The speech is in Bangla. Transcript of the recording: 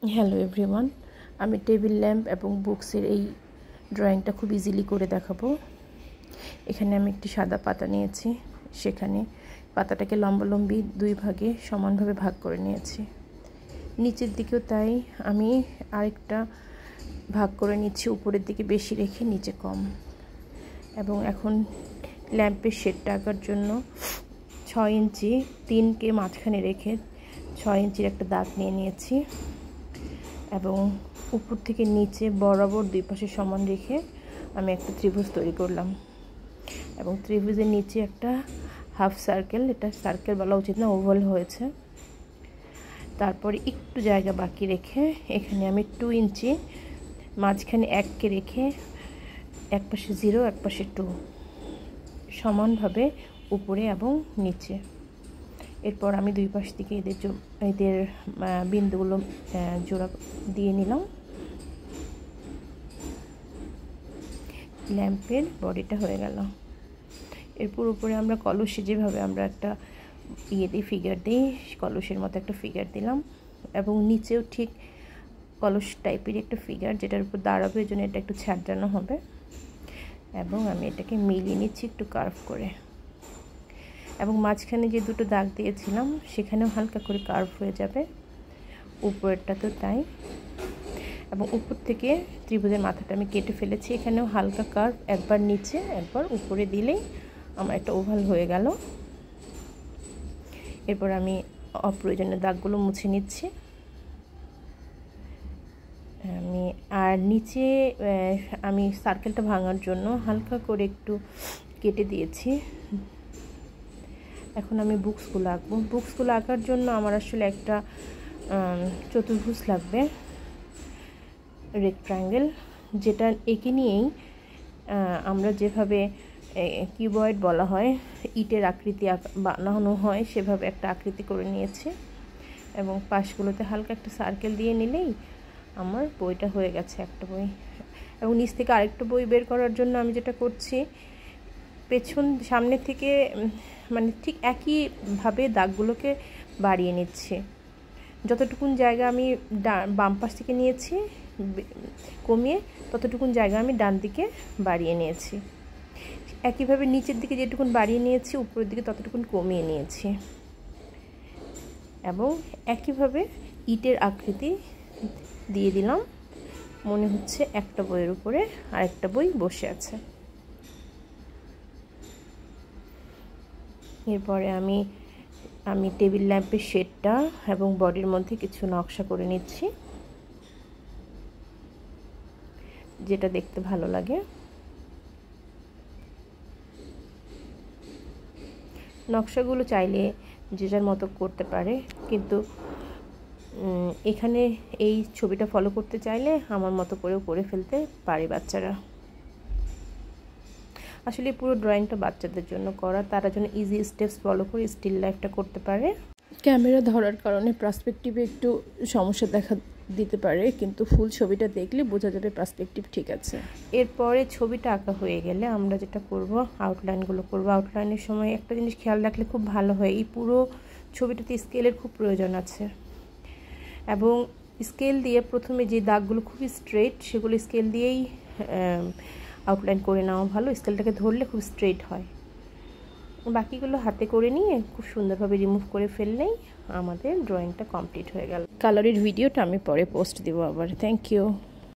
হ্যালো এভরিওয়ান, আমি টেবিল ল্যাম্প এবং বুকসের এই ড্রয়িংটা খুব ইজিলি করে দেখাবো। এখানে আমি একটি সাদা পাতা নিয়েছি, সেখানে পাতাটাকে লম্বালম্বি দুই ভাগে সমানভাবে ভাগ করে নিয়েছি। নিচের দিকেও তাই আমি আরেকটা ভাগ করে নিচ্ছি, উপরের দিকে বেশি রেখে নিচে কম। এবং এখন ল্যাম্পের শেডটা আঁকার জন্য 6 ইঞ্চি 3কে মাঝখানে রেখে 6 ইঞ্চির একটা দাগ নিয়ে নিয়েছি এবং উপর থেকে নিচে বরাবর দুই পাশে সমান রেখে আমি একটা ত্রিভুজ তৈরি করলাম এবং ত্রিভুজের নিচে একটা হাফ সার্কেল, এটা সার্কেল বলা উচিত না, ওভাল হয়েছে। তারপরে একটু জায়গা বাকি রেখে এখানে আমি 2 ইঞ্চি মাঝখানে 1কে রেখে এক পাশে 0 এক পাশে 2 সমানভাবে উপরে এবং নিচে। এরপর আমি দুই পাশ থেকে এদের বিন্দুগুলো জোড়া দিয়ে নিলাম। ল্যাম্পের বডিটা হয়ে গেল। এরপর উপরে আমরা কলসে যেভাবে আমরা একটা দিয়ে ফিগার দিই, কলসের মতো একটা ফিগার দিলাম এবং নিচেও ঠিক কলস টাইপের একটা ফিগার, যেটার উপর দাঁড়াবে, এই জন্য এটা একটু ছাড়ানো হবে এবং আমি এটাকে মিলিয়ে নিচ্ছি একটু কার্ভ করে। এবং মাঝখানে যে দুটো দাগ দিয়েছিলাম সেখানেও হালকা করে কার্ভ হয়ে যাবে, উপরেরটা তো তাই। এবং উপর থেকে ত্রিভুজের মাথাটা আমি কেটে ফেলেছি, এখানেও হালকা কার্ভ, একবার নিচে একবার উপরে দিলেই আমার একটা ওভাল হয়ে গেল। এরপর আমি অপ্রয়োজনীয় দাগগুলো মুছে নিচ্ছি। আর নিচে আমি সার্কেলটা ভাঙার জন্য হালকা করে একটু কেটে দিয়েছি। এখন আমি বুকসগুলো আঁকবো। বুকসগুলো আঁকার জন্য আমার আসলে একটা চতুর্ভুজ লাগবে, রেক্ট্যাঙ্গেল, যেটা এঁকে নিয়েই আমরা যেভাবে কিউবয়েড বলা হয়, ইটের আকৃতি বানানো হয়, সেভাবে একটা আকৃতি করে নিয়েছি এবং পাশগুলোতে হালকা একটা সার্কেল দিয়ে নিলেই আমার বইটা হয়ে গেছে, একটা বই। এবং নিচ থেকে আরেকটা বই বের করার জন্য আমি যেটা করছি, সামনে থেকে মানে ঠিক একইভাবে দাগগুলোকে বাড়িয়ে নিচ্ছি। যতটুকুন জায়গা আমি বাম পাশ থেকে নিয়েছি কমিয়ে, ততটুকুন জায়গা আমি ডান দিকে বাড়িয়ে নিয়েছি। একইভাবে নিচের দিকে যেটুকুন বাড়িয়ে নিয়েছি, উপরের দিকে ততটুকুন কমিয়ে নিয়েছি এবং একইভাবে ইটের আকৃতি দিয়ে দিলাম। মনে হচ্ছে একটা বইয়ের উপরে আরেকটা বই বসে আছে। এরপরে আমি টেবিল ল্যাম্পের শেডটা এবং বডির মধ্যে কিছু নকশা করে নিচ্ছি, যেটা দেখতে ভালো লাগে। নকশাগুলো চাইলে যে যার মতো করতে পারে, কিন্তু এখানে এই ছবিটা ফলো করতে চাইলে আমার মতো করেও করে ফেলতে পারে বাচ্চারা। আসলে পুরো ড্রয়িংটা বাচ্চাদের জন্য করা, তারা যেন ইজি স্টেপস ফলো করে স্টিল লাইফটা করতে পারে। ক্যামেরা ধরার কারণে পার্সপেক্টিভে একটু সমস্যা দেখা দিতে পারে, কিন্তু ফুল ছবিটা দেখলে বোঝা যাবে পার্সপেক্টিভ ঠিক আছে। এরপরে ছবিটা আঁকা হয়ে গেলে আমরা যেটা করব, আউটলাইনগুলো করব। আউটলাইনের সময় একটা জিনিস খেয়াল রাখলে খুব ভালো হয়, এই পুরো ছবিটাতে স্কেলের খুব প্রয়োজন আছে এবং স্কেল দিয়ে প্রথমে যে দাগগুলো খুবই স্ট্রেট, সেগুলো স্কেল দিয়েই আউটলাইন করে নেওয়া ভালো। স্কেলটাকে ধরলে খুব স্ট্রেট হয়। বাকিগুলো হাতে করে নিয়ে খুব সুন্দরভাবে রিমুভ করে ফেললেই আমাদের ড্রয়িংটা কমপ্লিট হয়ে গেল। কালারের ভিডিওটা আমি পরে পোস্ট দেবো আবার। Thank you.